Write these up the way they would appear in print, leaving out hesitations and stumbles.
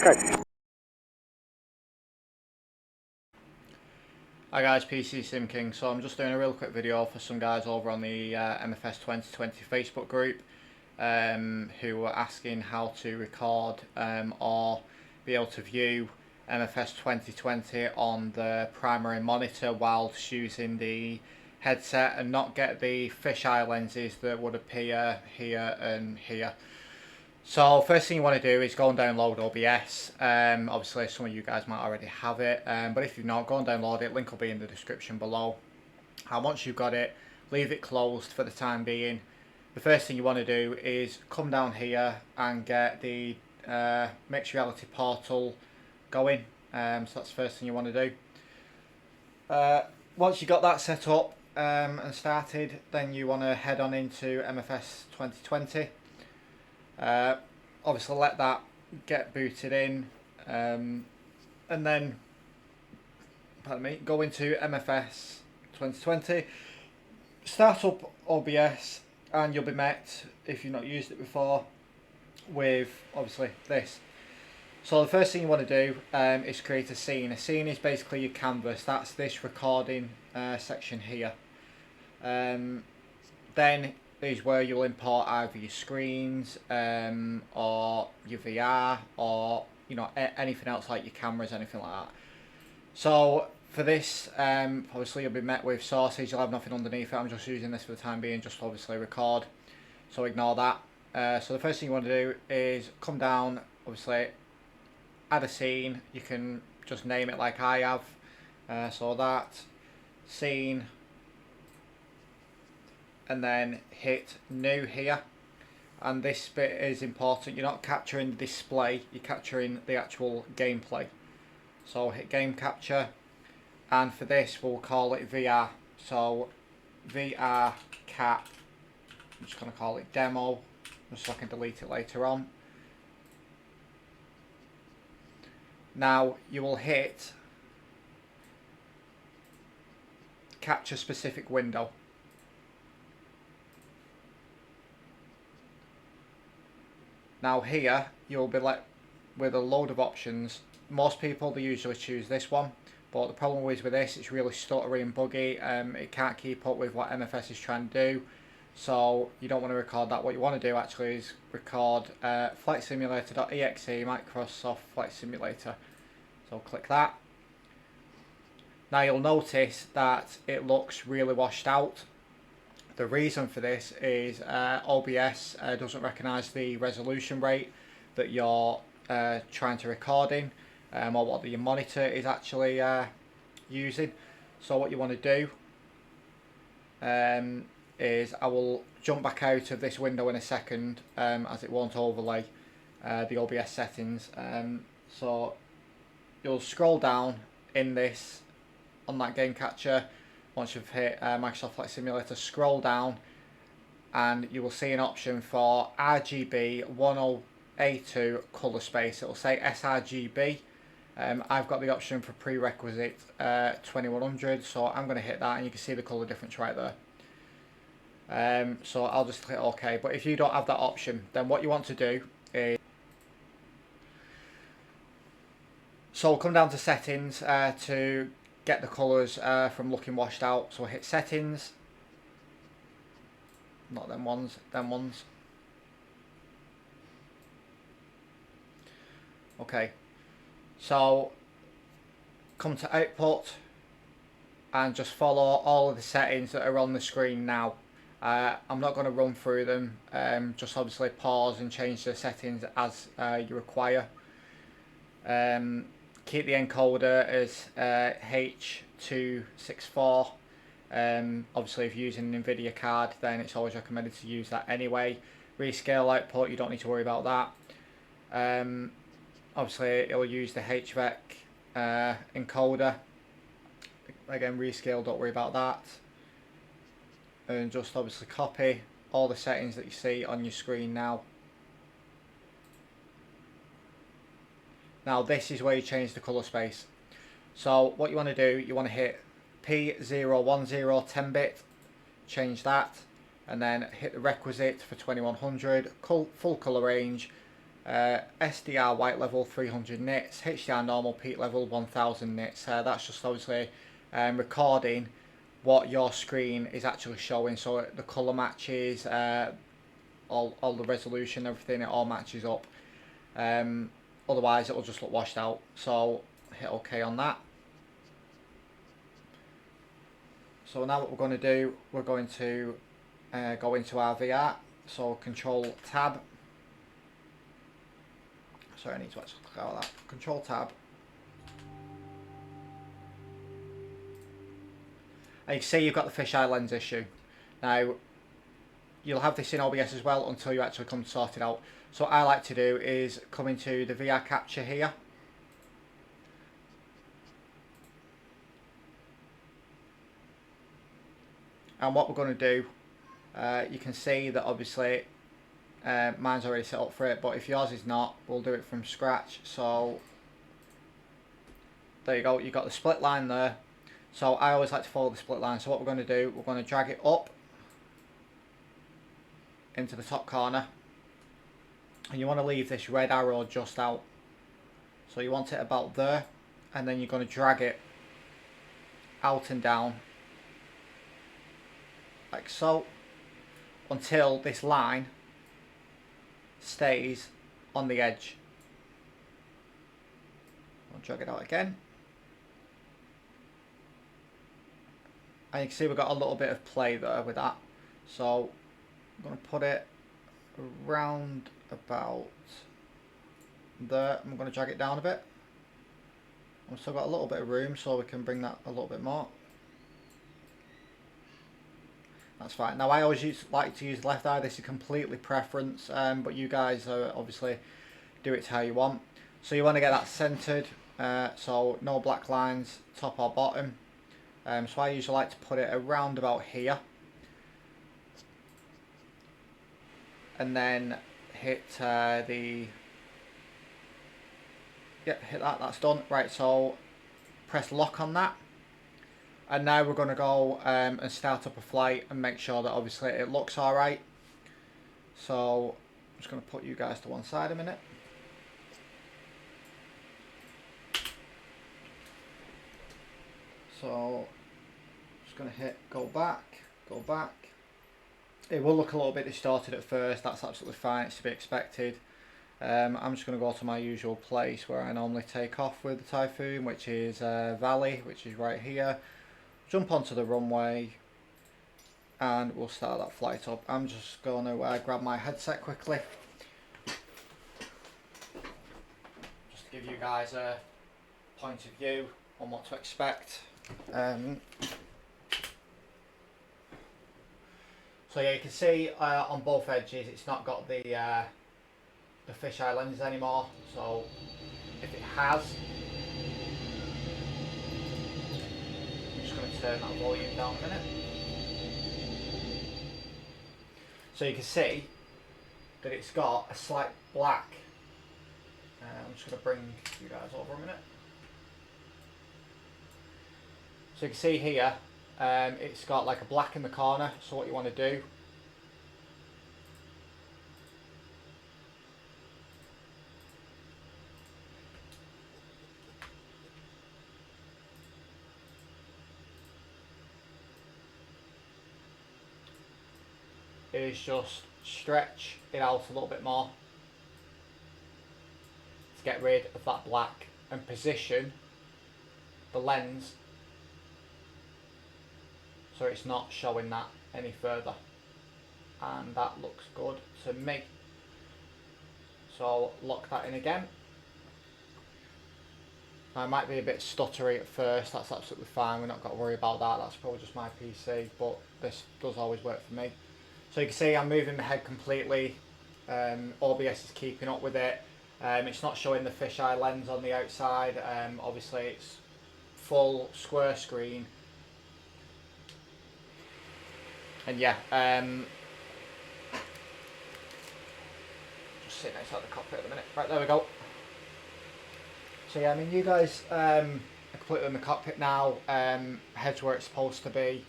Okay. Hi guys, PC Sim King. So I'm just doing a real quick video for some guys over on the MFS2020 Facebook group who were asking how to record or be able to view MFS2020 on the primary monitor whilst using the headset and not get the fisheye lenses that would appear here and here. So first thing you want to do is go and download OBS. Obviously some of you guys might already have it, but if you've not, go and download it. Link will be in the description below. And once you've got it, leave it closed for the time being. The first thing you want to do is come down here and get the Mixed Reality Portal going. So that's the first thing you want to do. Once you've got that set up and started, then you want to head on into MFS 2020. Obviously let that get booted in and then go into MFS 2020, start up OBS, and you'll be met, if you've not used it before, with obviously this. So the first thing you want to do is create a scene. A scene is basically your canvas. That's this recording section here. Then is where you'll import either your screens or your VR or anything else like your cameras, anything like that. So for this, obviously you'll be met with sources. You'll have nothing underneath it. I'm just using this for the time being, just to obviously record. So ignore that. So the first thing you want to do is come down, obviously add a scene. You can just name it like I have. So that scene. And then hit new here, and this bit is important. You're not capturing the display, you're capturing the actual gameplay. So hit game capture, and for this we'll call it VR. So VR cap, I'm just going to call it demo just so I can delete it later on. Now you will hit capture specific window. Now here you'll be left with a load of options. Most people, they usually choose this one, but the problem is with this, it's really stuttery and buggy. It can't keep up with what MFS is trying to do, so you don't want to record that. What you want to do actually is record Flight Simulator.exe, Microsoft Flight Simulator. So click that. Now you'll notice that it looks really washed out. The reason for this is OBS doesn't recognise the resolution rate that you're trying to record in, or what your monitor is actually using. So what you want to do is, I will jump back out of this window in a second, as it won't overlay the OBS settings. So you'll scroll down in this on that game capture. Once you've hit Microsoft Flight Simulator, scroll down and you will see an option for RGB 10A2 colour space. It will say sRGB. I've got the option for prerequisite 2100, so I'm going to hit that, and you can see the colour difference right there. So I'll just click OK. But if you don't have that option, then what you want to do is, so come down to settings to get the colours from looking washed out. So hit settings, not them ones, them ones. Okay, so come to output and just follow all of the settings that are on the screen now. I'm not going to run through them, just obviously pause and change the settings as you require. Keep the encoder as H264. Obviously if you're using an NVIDIA card, then it's always recommended to use that anyway. Rescale output, you don't need to worry about that. Obviously it'll use the HVEC encoder. Again, rescale, don't worry about that. And just obviously copy all the settings that you see on your screen now. Now this is where you change the colour space. So what you want to do, you want to hit P010 10-bit, change that, and then hit the requisite for 2100, full colour range, SDR white level 300 nits, HDR normal peak level 1000 nits. That's just obviously recording what your screen is actually showing, so the colour matches, all the resolution, everything, it all matches up. Otherwise it will just look washed out. So hit OK on that. So now what we're going to do, we're going to go into our VR. So Control Tab. Sorry, I need to actually click out of that. Control Tab. And you can see you've got the fisheye lens issue. Now, you'll have this in OBS as well until you actually come to sort it out. So what I like to do is come into the VR capture here. And what we're going to do, you can see that obviously mine's already set up for it, but if yours is not, we'll do it from scratch. So there you go, you've got the split line there. So I always like to follow the split line. So what we're going to do, we're going to drag it up into the top corner, and you want to leave this red arrow just out. So you want it about there, and then you're going to drag it out and down like so until this line stays on the edge. I'll drag it out again, and you can see we've got a little bit of play there with that. So I'm going to put it around about there. I'm going to drag it down a bit. I've still got a little bit of room, so we can bring that a little bit more. That's fine. Now I always like to use left eye. This is completely preference, but you guys obviously do it how you want. So you want to get that centered, so no black lines top or bottom. So I usually like to put it around about here, and then hit hit that. That's done. Right, so press lock on that. And now we're going to go and start up a flight and make sure that obviously it looks alright. So I'm just going to put you guys to one side a minute. So just going to hit go back. It will look a little bit distorted at first, that's absolutely fine, it's to be expected. I'm just going to go to my usual place where I normally take off with the Typhoon, which is Valley, which is right here. Jump onto the runway and we'll start that flight up. I'm just going to grab my headset quickly, just to give you guys a point of view on what to expect. So yeah, you can see on both edges it's not got the fisheye lenses anymore. So if it has, I'm just going to turn that volume down a minute. So you can see that it's got a slight black. I'm just going to bring you guys over a minute. So you can see here, it's got like a black in the corner. So what you want to do, is just stretch it out a little bit more to get rid of that black and position the lens so it's not showing that any further, and that looks good to me. So lock that in again. Now it might be a bit stuttery at first, that's absolutely fine, we're not got to worry about that, that's probably just my PC, but this does always work for me. So you can see I'm moving my head completely, OBS is keeping up with it, it's not showing the fisheye lens on the outside, obviously it's full square screen. And yeah, just sitting outside the cockpit at the minute. Right, there we go. So yeah, I mean you guys are completely in the cockpit now, head's where it's supposed to be.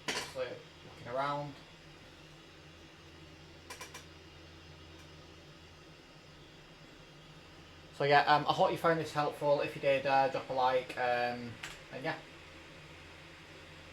So looking around. So yeah, I hope you found this helpful. If you did, drop a like, and yeah.